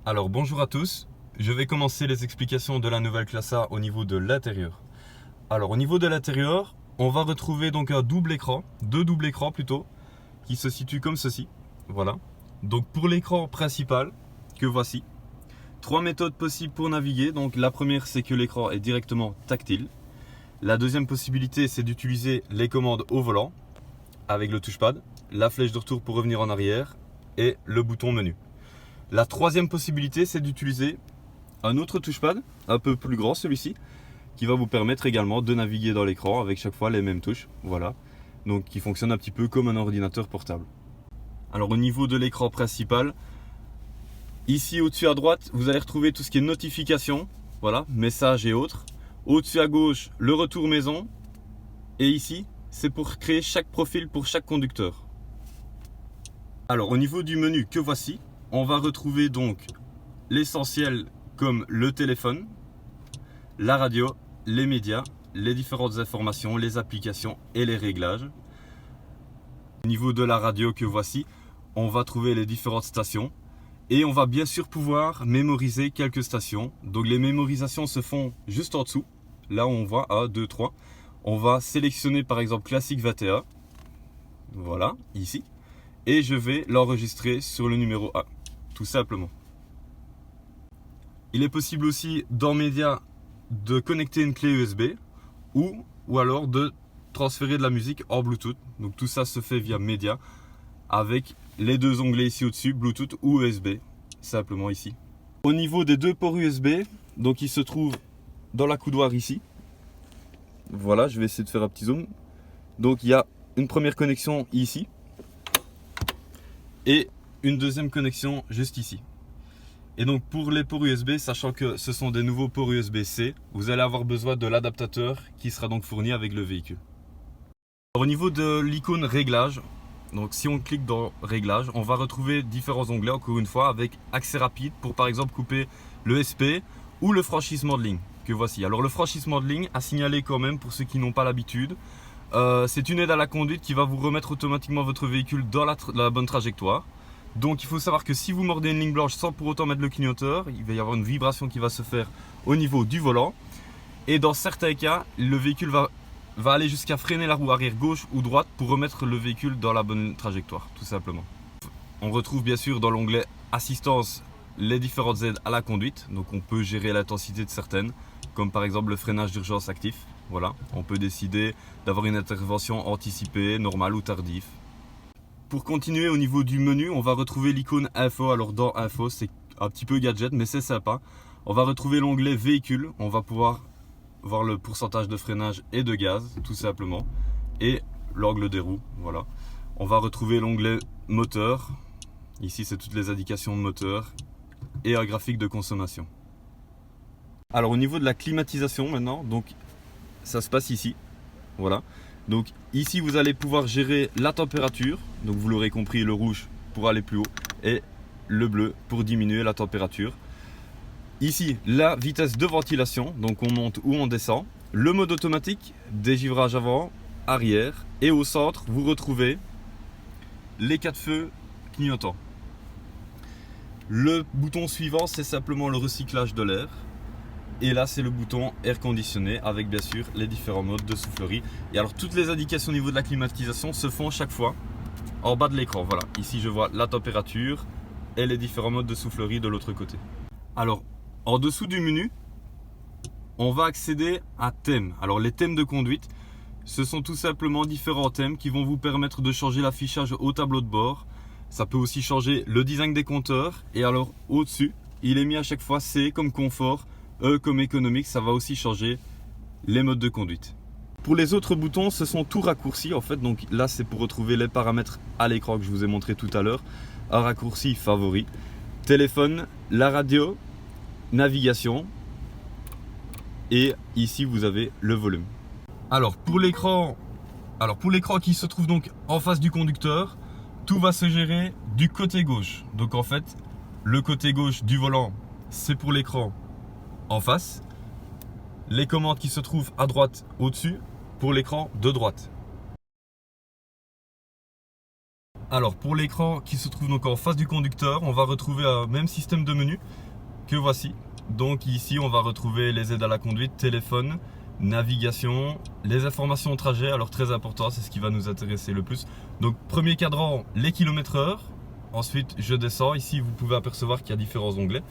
Alors bonjour à tous, je vais commencer les explications de la nouvelle classe A au niveau de l'intérieur. Alors au niveau de l'intérieur, on va retrouver donc un double écran, deux doubles écrans plutôt, qui se situent comme ceci. Voilà. Donc pour l'écran principal, que voici, trois méthodes possibles pour naviguer. Donc la première, c'est que l'écran est directement tactile. La deuxième possibilité, c'est d'utiliser les commandes au volant avec le touchpad, la flèche de retour pour revenir en arrière et le bouton menu. La troisième possibilité, c'est d'utiliser un autre touchpad, un peu plus grand celui-ci, qui va vous permettre également de naviguer dans l'écran avec chaque fois les mêmes touches. Voilà. Donc qui fonctionne un petit peu comme un ordinateur portable. Alors au niveau de l'écran principal, ici au-dessus à droite, vous allez retrouver tout ce qui est notifications, voilà, messages et autres. Au-dessus à gauche, le retour maison. Et ici, c'est pour créer chaque profil pour chaque conducteur. Alors au niveau du menu que voici, on va retrouver donc l'essentiel comme le téléphone, la radio, les médias, les différentes informations, les applications et les réglages. Au niveau de la radio que voici, on va trouver les différentes stations et on va bien sûr pouvoir mémoriser quelques stations. Donc les mémorisations se font juste en dessous. Là on voit 1, 2, 3. On va sélectionner par exemple Classique 21. Voilà, ici. Et je vais l'enregistrer sur le numéro 1, tout simplement. Il est possible aussi dans Média de connecter une clé USB ou alors de transférer de la musique en Bluetooth. Donc tout ça se fait via Média avec les deux onglets ici au-dessus, Bluetooth ou USB, simplement ici. Au niveau des deux ports USB, donc ils se trouvent dans la coudoir ici. Voilà, je vais essayer de faire un petit zoom. Donc il y a une première connexion ici et une deuxième connexion juste ici. Et donc pour les ports USB, sachant que ce sont des nouveaux ports USB-C, vous allez avoir besoin de l'adaptateur qui sera donc fourni avec le véhicule. Alors, au niveau de l'icône réglage, donc si on clique dans réglage, on va retrouver différents onglets encore une fois avec accès rapide pour par exemple couper le SP ou le franchissement de ligne que voici. Alors le franchissement de ligne à signaler quand même pour ceux qui n'ont pas l'habitude. C'est une aide à la conduite qui va vous remettre automatiquement votre véhicule dans la bonne trajectoire. Donc il faut savoir que si vous mordez une ligne blanche sans pour autant mettre le clignoteur, il va y avoir une vibration qui va se faire au niveau du volant. Et dans certains cas, le véhicule va aller jusqu'à freiner la roue arrière gauche ou droite pour remettre le véhicule dans la bonne trajectoire, tout simplement. On retrouve bien sûr dans l'onglet assistance les différentes aides à la conduite. Donc on peut gérer l'intensité de certaines, comme par exemple le freinage d'urgence actif. Voilà, on peut décider d'avoir une intervention anticipée, normale ou tardive. Pour continuer au niveau du menu, on va retrouver l'icône info. Alors dans info, c'est un petit peu gadget, mais c'est sympa. On va retrouver l'onglet véhicule. On va pouvoir voir le pourcentage de freinage et de gaz, tout simplement. Et l'angle des roues, voilà. On va retrouver l'onglet moteur. Ici, c'est toutes les indications de moteur et un graphique de consommation. Alors au niveau de la climatisation maintenant, donc ça se passe ici. Voilà. Donc ici vous allez pouvoir gérer la température, donc vous l'aurez compris, le rouge pour aller plus haut et le bleu pour diminuer la température. Ici la vitesse de ventilation, donc on monte ou on descend, le mode automatique, dégivrage avant, arrière, et au centre vous retrouvez les 4 feux clignotants. Le bouton suivant, c'est simplement le recyclage de l'air. Et là, c'est le bouton air conditionné avec bien sûr les différents modes de soufflerie. Et alors, toutes les indications au niveau de la climatisation se font chaque fois en bas de l'écran. Voilà, ici je vois la température et les différents modes de soufflerie de l'autre côté. Alors, en dessous du menu, on va accéder à thèmes. Alors, les thèmes de conduite, ce sont tout simplement différents thèmes qui vont vous permettre de changer l'affichage au tableau de bord. Ça peut aussi changer le design des compteurs. Et alors, au-dessus, il est mis à chaque fois C comme confort, E comme économique, ça va aussi changer les modes de conduite. Pour les autres boutons, ce sont tout raccourcis en fait. Donc là, c'est pour retrouver les paramètres à l'écran que je vous ai montré tout à l'heure. Un raccourci favori, téléphone, la radio, navigation. Et ici, vous avez le volume. Alors pour l'écran qui se trouve donc en face du conducteur, tout va se gérer du côté gauche. Donc en fait, le côté gauche du volant, c'est pour l'écran en face, les commandes qui se trouvent à droite au-dessus pour l'écran de droite. Alors pour l'écran qui se trouve donc en face du conducteur, on va retrouver un même système de menu que voici. Donc ici on va retrouver les aides à la conduite, téléphone, navigation, les informations de trajet. Alors très important, c'est ce qui va nous intéresser le plus. Donc premier cadran, les kilomètres/heure. Ensuite je descends, ici vous pouvez apercevoir qu'il y a différents onglets.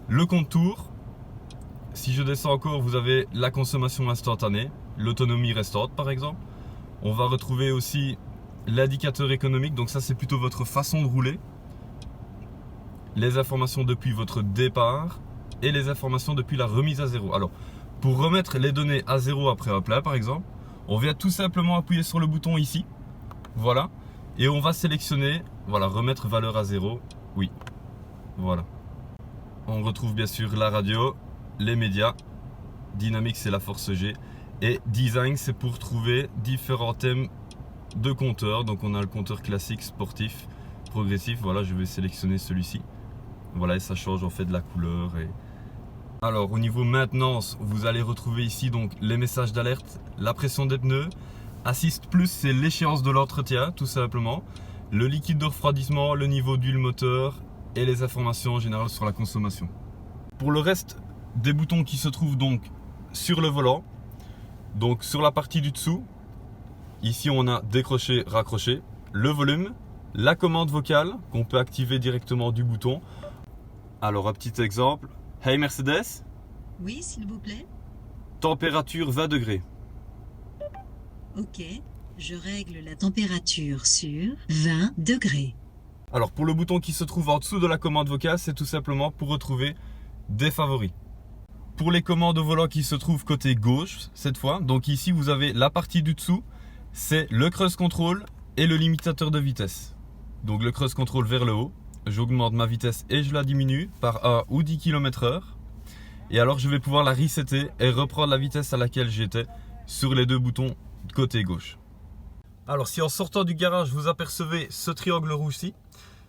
Le compte tour. Si je descends encore, vous avez la consommation instantanée, l'autonomie restante par exemple. On va retrouver aussi l'indicateur économique, donc ça c'est plutôt votre façon de rouler. Les informations depuis votre départ et les informations depuis la remise à zéro. Alors pour remettre les données à zéro après un plein par exemple, on vient tout simplement appuyer sur le bouton ici. Voilà. Et on va sélectionner, voilà, remettre valeur à zéro. Oui. Voilà. On retrouve bien sûr la radio, les médias. Dynamique c'est la force G. Et design c'est pour trouver différents thèmes de compteurs. Donc on a le compteur classique, sportif, progressif. Voilà, je vais sélectionner celui-ci. Voilà, et ça change en fait de la couleur. Alors au niveau maintenance, vous allez retrouver ici donc les messages d'alerte, la pression des pneus. Assist plus, c'est l'échéance de l'entretien tout simplement. Le liquide de refroidissement, le niveau d'huile moteur et les informations générales sur la consommation. Pour le reste des boutons qui se trouvent donc sur le volant, donc sur la partie du dessous, ici on a décroché, raccroché, le volume, la commande vocale qu'on peut activer directement du bouton. Alors un petit exemple, Hey Mercedes. Oui, s'il vous plaît. Température 20 degrés. Ok, je règle la température sur 20 degrés. Alors pour le bouton qui se trouve en dessous de la commande vocale, c'est tout simplement pour retrouver des favoris. Pour les commandes au volant qui se trouvent côté gauche cette fois, donc ici vous avez la partie du dessous, c'est le cruise control et le limitateur de vitesse. Donc le cruise control vers le haut, j'augmente ma vitesse et je la diminue par 1 ou 10 km/h. Et alors je vais pouvoir la resetter et reprendre la vitesse à laquelle j'étais sur les deux boutons côté gauche. Alors si en sortant du garage vous apercevez ce triangle rouge-ci,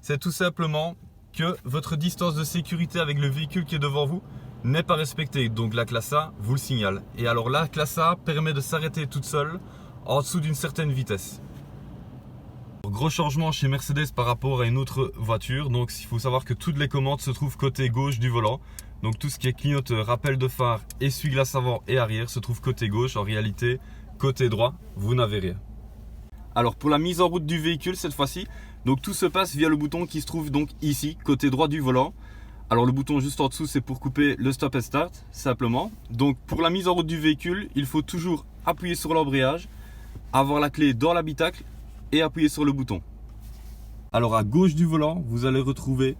c'est tout simplement que votre distance de sécurité avec le véhicule qui est devant vous n'est pas respectée. Donc la classe A vous le signale. Et alors la classe A permet de s'arrêter toute seule en dessous d'une certaine vitesse. Gros changement chez Mercedes par rapport à une autre voiture. Donc il faut savoir que toutes les commandes se trouvent côté gauche du volant. Donc tout ce qui est clignoteur, rappel de phare, essuie-glace avant et arrière se trouve côté gauche. En réalité, côté droit, vous n'avez rien. Alors pour la mise en route du véhicule cette fois-ci, donc tout se passe via le bouton qui se trouve donc ici, côté droit du volant. Alors le bouton juste en dessous, c'est pour couper le stop and start, simplement. Donc pour la mise en route du véhicule, il faut toujours appuyer sur l'embrayage, avoir la clé dans l'habitacle et appuyer sur le bouton. Alors à gauche du volant, vous allez retrouver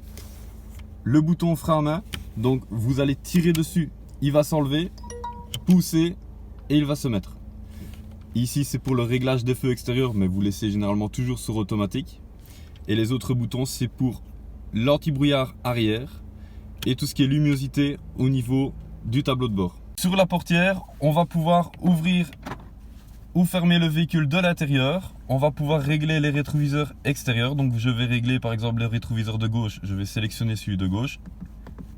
le bouton frein à main. Donc vous allez tirer dessus, il va s'enlever, pousser et il va se mettre. Ici c'est pour le réglage des feux extérieurs, mais vous laissez généralement toujours sur automatique. Et les autres boutons c'est pour l'anti-brouillard arrière et tout ce qui est luminosité au niveau du tableau de bord. Sur la portière, on va pouvoir ouvrir ou fermer le véhicule de l'intérieur. On va pouvoir régler les rétroviseurs extérieurs. Donc je vais régler par exemple le rétroviseur de gauche, je vais sélectionner celui de gauche.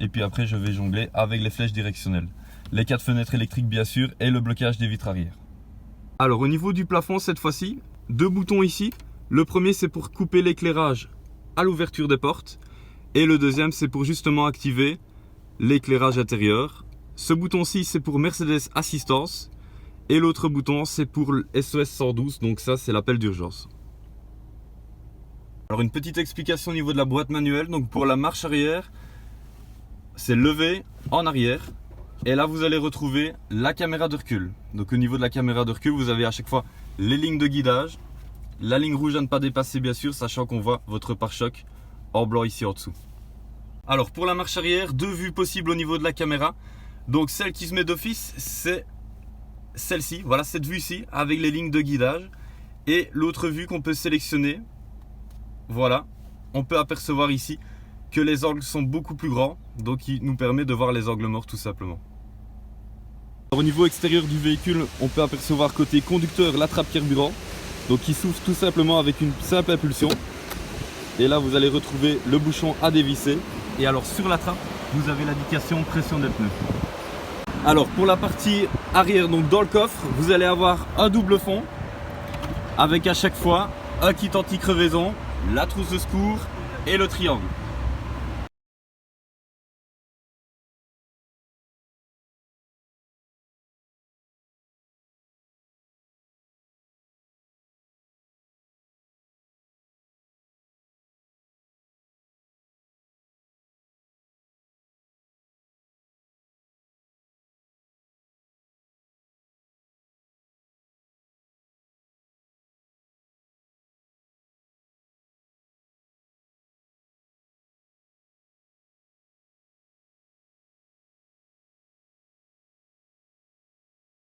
Et puis après je vais jongler avec les flèches directionnelles. Les 4 fenêtres électriques bien sûr et le blocage des vitres arrière. Alors au niveau du plafond cette fois-ci, 2 boutons ici. Le premier c'est pour couper l'éclairage à l'ouverture des portes. Et le deuxième c'est pour justement activer l'éclairage intérieur. Ce bouton-ci c'est pour Mercedes Assistance. Et l'autre bouton c'est pour le SOS 112, donc ça c'est l'appel d'urgence. Alors une petite explication au niveau de la boîte manuelle. Donc pour la marche arrière, c'est levé en arrière. Et là vous allez retrouver la caméra de recul. Donc au niveau de la caméra de recul, vous avez à chaque fois les lignes de guidage. La ligne rouge à ne pas dépasser bien sûr, sachant qu'on voit votre pare-choc en blanc ici en dessous. Alors pour la marche arrière, 2 vues possibles au niveau de la caméra. Donc celle qui se met d'office, c'est celle-ci, voilà cette vue-ci avec les lignes de guidage. Et l'autre vue qu'on peut sélectionner, voilà, on peut apercevoir ici que les angles sont beaucoup plus grands, donc il nous permet de voir les angles morts tout simplement. Au niveau extérieur du véhicule, on peut apercevoir côté conducteur la trappe carburant, donc qui s'ouvre tout simplement avec une simple impulsion. Et là vous allez retrouver le bouchon à dévisser. Et alors sur la trappe, vous avez l'indication pression des pneus. Alors pour la partie arrière, donc dans le coffre, vous allez avoir un double fond avec à chaque fois un kit anti-crevaison la trousse de secours et le triangle.